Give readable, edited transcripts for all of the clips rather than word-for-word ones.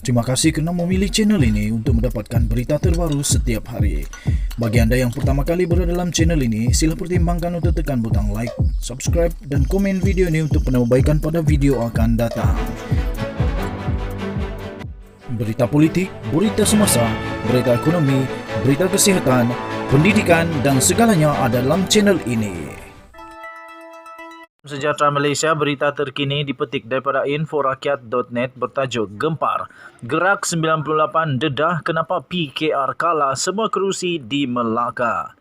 Terima kasih kerana memilih channel ini untuk mendapatkan berita terbaru setiap hari. Bagi anda yang pertama kali berada dalam channel ini, sila pertimbangkan untuk tekan butang like, subscribe dan komen video ini untuk penambahbaikan pada video akan datang. Berita politik, berita semasa, berita ekonomi, berita kesihatan, pendidikan dan segalanya ada dalam channel ini. Sejahtera Malaysia, berita terkini dipetik daripada inforakyat.net bertajuk Gempar. Gerak 98 dedah kenapa PKR kalah semua kerusi di Melaka.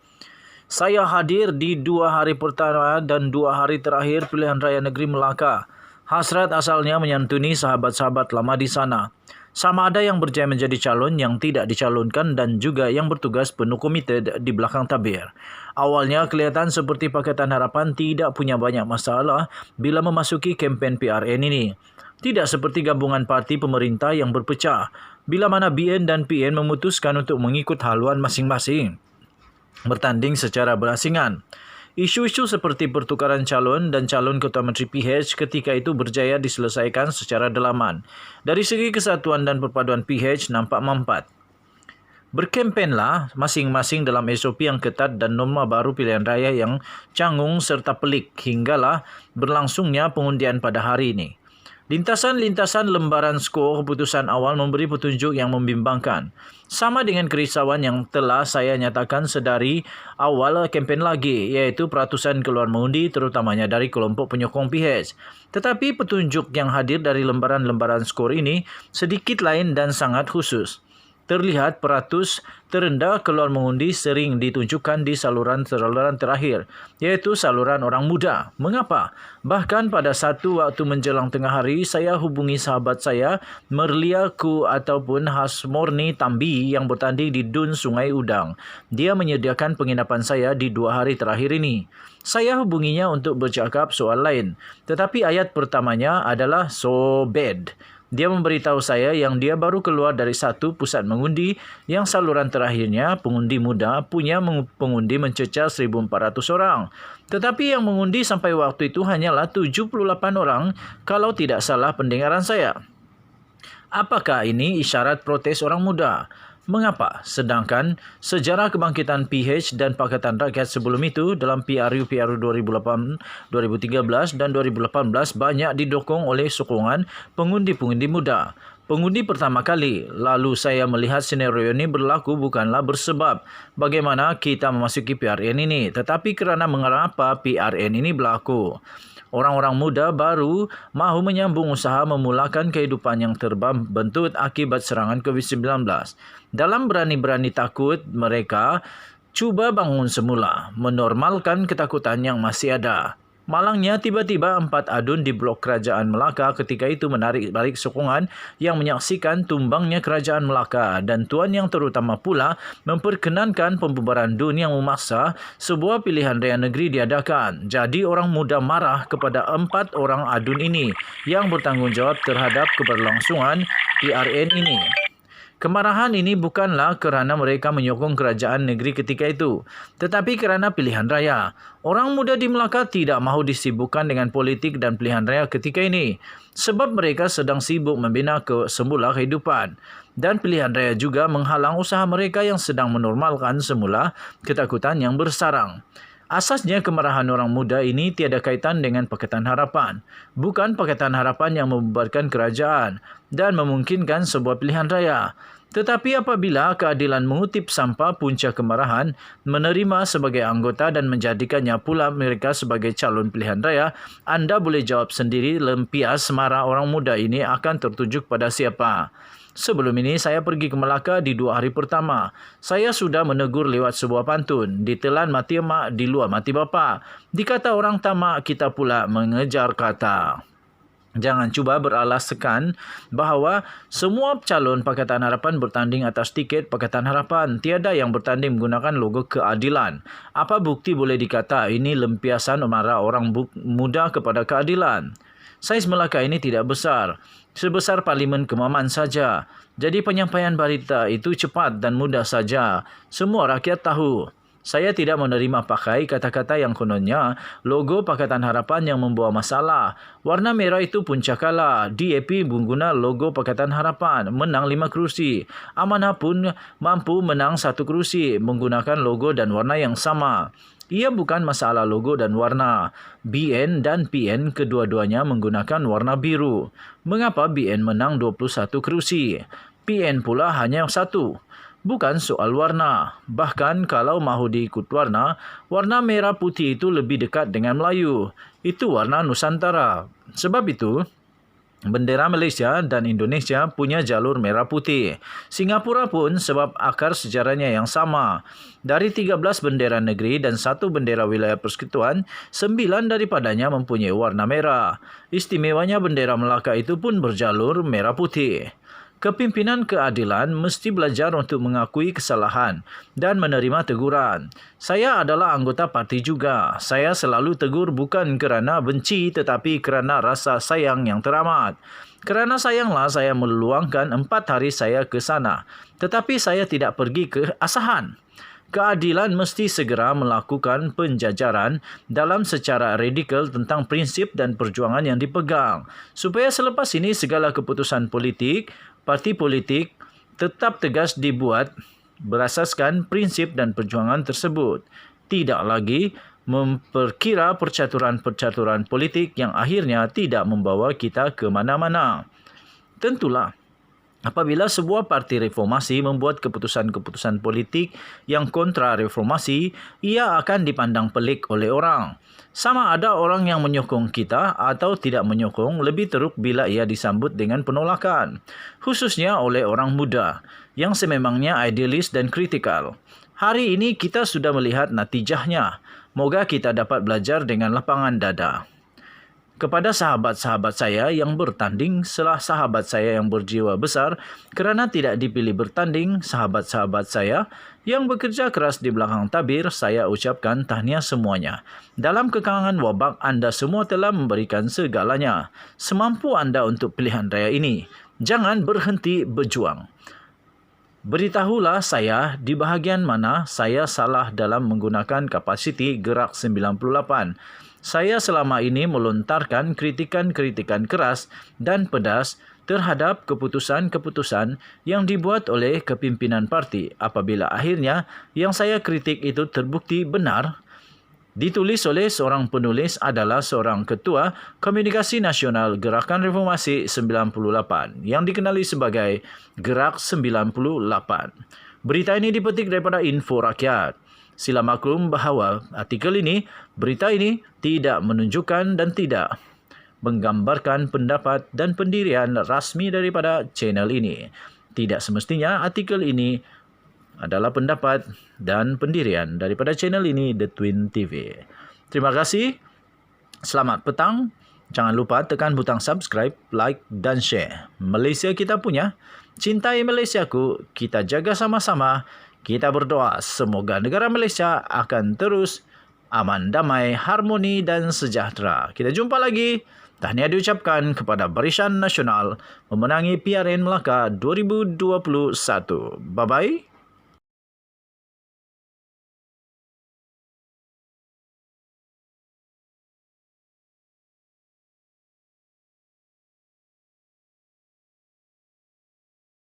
Saya hadir di 2 hari pertama dan 2 hari terakhir pilihan raya negeri Melaka. Hasrat asalnya menyantuni sahabat-sahabat lama di sana. Sama ada yang berjaya menjadi calon, yang tidak dicalonkan dan juga yang bertugas penuh komite di belakang tabir. Awalnya kelihatan seperti Pakatan Harapan tidak punya banyak masalah bila memasuki kempen PRN ini. Tidak seperti gabungan parti pemerintah yang berpecah bila mana BN dan PN memutuskan untuk mengikut haluan masing-masing, bertanding secara berasingan. Isu-isu seperti pertukaran calon dan calon Ketua Menteri PH ketika itu berjaya diselesaikan secara dalaman. Dari segi kesatuan dan perpaduan PH nampak mampat. Berkempenlah masing-masing dalam SOP yang ketat dan norma baru pilihan raya yang canggung serta pelik hinggalah berlangsungnya pengundian pada hari ini. Lintasan-lintasan lembaran skor keputusan awal memberi petunjuk yang membimbangkan. Sama dengan kerisauan yang telah saya nyatakan sedari awal kempen lagi, iaitu peratusan keluar mengundi terutamanya dari kelompok penyokong PH. Tetapi petunjuk yang hadir dari lembaran-lembaran skor ini sedikit lain dan sangat khusus. Terlihat peratus terendah keluar mengundi sering ditunjukkan di saluran-saluran terakhir, iaitu saluran orang muda. Mengapa? Bahkan pada satu waktu menjelang tengah hari, saya hubungi sahabat saya, Merlia Ku ataupun Hasmorni Tambi yang bertanding di Dun Sungai Udang. Dia menyediakan penginapan saya di 2 hari terakhir ini. Saya hubunginya untuk bercakap soal lain, tetapi ayat pertamanya adalah so bad. Dia memberitahu saya yang dia baru keluar dari satu pusat mengundi yang saluran terakhirnya pengundi muda punya pengundi mencecah 1,400 orang. Tetapi yang mengundi sampai waktu itu hanyalah 78 orang kalau tidak salah pendengaran saya. Apakah ini isyarat protes orang muda? Mengapa? Sedangkan sejarah kebangkitan PH dan Pakatan Rakyat sebelum itu dalam PRU 2013 dan 2018 banyak didukung oleh sokongan pengundi-pengundi muda. Pengundi pertama kali, lalu saya melihat senario ini berlaku bukanlah bersebab bagaimana kita memasuki PRN ini, tetapi kerana mengapa PRN ini berlaku. Orang-orang muda baru mahu menyambung usaha memulakan kehidupan yang terbentut akibat serangan COVID-19. Dalam berani-berani takut, mereka cuba bangun semula, menormalkan ketakutan yang masih ada. Malangnya tiba-tiba 4 adun di blok kerajaan Melaka ketika itu menarik balik sokongan yang menyaksikan tumbangnya kerajaan Melaka dan tuan yang terutama pula memperkenankan pembubaran DUN yang memaksa sebuah pilihan raya negeri diadakan. Jadi orang muda marah kepada 4 orang adun ini yang bertanggungjawab terhadap keberlangsungan PRN ini. Kemarahan ini bukanlah kerana mereka menyokong kerajaan negeri ketika itu, tetapi kerana pilihan raya. Orang muda di Melaka tidak mahu disibukkan dengan politik dan pilihan raya ketika ini, sebab mereka sedang sibuk membina semula kehidupan. Dan pilihan raya juga menghalang usaha mereka yang sedang menormalkan semula ketakutan yang bersarang. Asasnya kemarahan orang muda ini tiada kaitan dengan Pakatan Harapan. Bukan Pakatan Harapan yang membubarkan kerajaan dan memungkinkan sebuah pilihan raya. Tetapi apabila keadilan mengutip sampah punca kemarahan, menerima sebagai anggota dan menjadikannya pula mereka sebagai calon pilihan raya, anda boleh jawab sendiri lempias marah orang muda ini akan tertuju pada siapa. Sebelum ini saya pergi ke Melaka di 2 hari pertama. Saya sudah menegur lewat sebuah pantun. Ditelan mati emak, di luar mati bapa. Dikata orang tamak, kita pula mengejar kata. Jangan cuba beralaskan bahawa semua calon Pakatan Harapan bertanding atas tiket Pakatan Harapan. Tiada yang bertanding menggunakan logo keadilan. Apa bukti boleh dikata ini lempiasan marah orang muda kepada keadilan? Saiz Melaka ini tidak besar, sebesar Parlimen Kemaman saja. Jadi penyampaian berita itu cepat dan mudah saja. Semua rakyat tahu. Saya tidak menerima pakai kata-kata yang kononnya logo Pakatan Harapan yang membawa masalah. Warna merah itu punca kalah. DAP mengguna logo Pakatan Harapan, menang 5 kerusi. Amanah pun mampu menang 1 kerusi menggunakan logo dan warna yang sama. Ia bukan masalah logo dan warna. BN dan PN kedua-duanya menggunakan warna biru. Mengapa BN menang 21 kerusi? PN pula hanya 1. Bukan soal warna. Bahkan kalau mahu diikut warna, warna merah putih itu lebih dekat dengan Melayu. Itu warna Nusantara. Sebab itu, bendera Malaysia dan Indonesia punya jalur merah putih. Singapura pun sebab akar sejarahnya yang sama. Dari 13 bendera negeri dan 1 bendera wilayah persekutuan, 9 daripadanya mempunyai warna merah. Istimewanya bendera Melaka itu pun berjalur merah putih. Kepimpinan keadilan mesti belajar untuk mengakui kesalahan dan menerima teguran. Saya adalah anggota parti juga. Saya selalu tegur bukan kerana benci tetapi kerana rasa sayang yang teramat. Kerana sayanglah saya meluangkan 4 hari saya ke sana. Tetapi saya tidak pergi ke Asahan. Keadilan mesti segera melakukan penjajaran dalam secara radikal tentang prinsip dan perjuangan yang dipegang. Supaya selepas ini segala keputusan politik, parti politik tetap tegas dibuat berasaskan prinsip dan perjuangan tersebut. Tidak lagi memperkira percaturan-percaturan politik yang akhirnya tidak membawa kita ke mana-mana. Tentulah, apabila sebuah parti reformasi membuat keputusan-keputusan politik yang kontra reformasi, ia akan dipandang pelik oleh orang. Sama ada orang yang menyokong kita atau tidak menyokong, lebih teruk bila ia disambut dengan penolakan. Khususnya oleh orang muda yang sememangnya idealis dan kritikal. Hari ini kita sudah melihat natijahnya. Moga kita dapat belajar dengan lapangan dada. Kepada sahabat-sahabat saya yang bertanding, sahabat saya yang berjiwa besar, kerana tidak dipilih bertanding, sahabat-sahabat saya yang bekerja keras di belakang tabir, saya ucapkan tahniah semuanya. Dalam kekangan wabak, anda semua telah memberikan segalanya. Semampu anda untuk pilihan raya ini. Jangan berhenti berjuang. Beritahulah saya di bahagian mana saya salah dalam menggunakan kapasiti Gerak 98. Saya selama ini melontarkan kritikan-kritikan keras dan pedas terhadap keputusan-keputusan yang dibuat oleh kepimpinan parti. Apabila akhirnya yang saya kritik itu terbukti benar, ditulis oleh seorang penulis adalah seorang ketua Komunikasi Nasional Gerakan Reformasi 98 yang dikenali sebagai Gerak 98. Berita ini dipetik daripada Info Rakyat. Sila maklum bahawa artikel ini, berita ini tidak menunjukkan dan tidak menggambarkan pendapat dan pendirian rasmi daripada channel ini. Tidak semestinya artikel ini adalah pendapat dan pendirian daripada channel ini, The Twin TV. Terima kasih. Selamat petang. Jangan lupa tekan butang subscribe, like dan share. Malaysia kita punya. Cintai Malaysiaku. Kita jaga sama-sama. Kita berdoa semoga negara Malaysia akan terus aman, damai, harmoni dan sejahtera. Kita jumpa lagi. Tahniah diucapkan kepada Barisan Nasional memenangi PRN Melaka 2021. Bye-bye.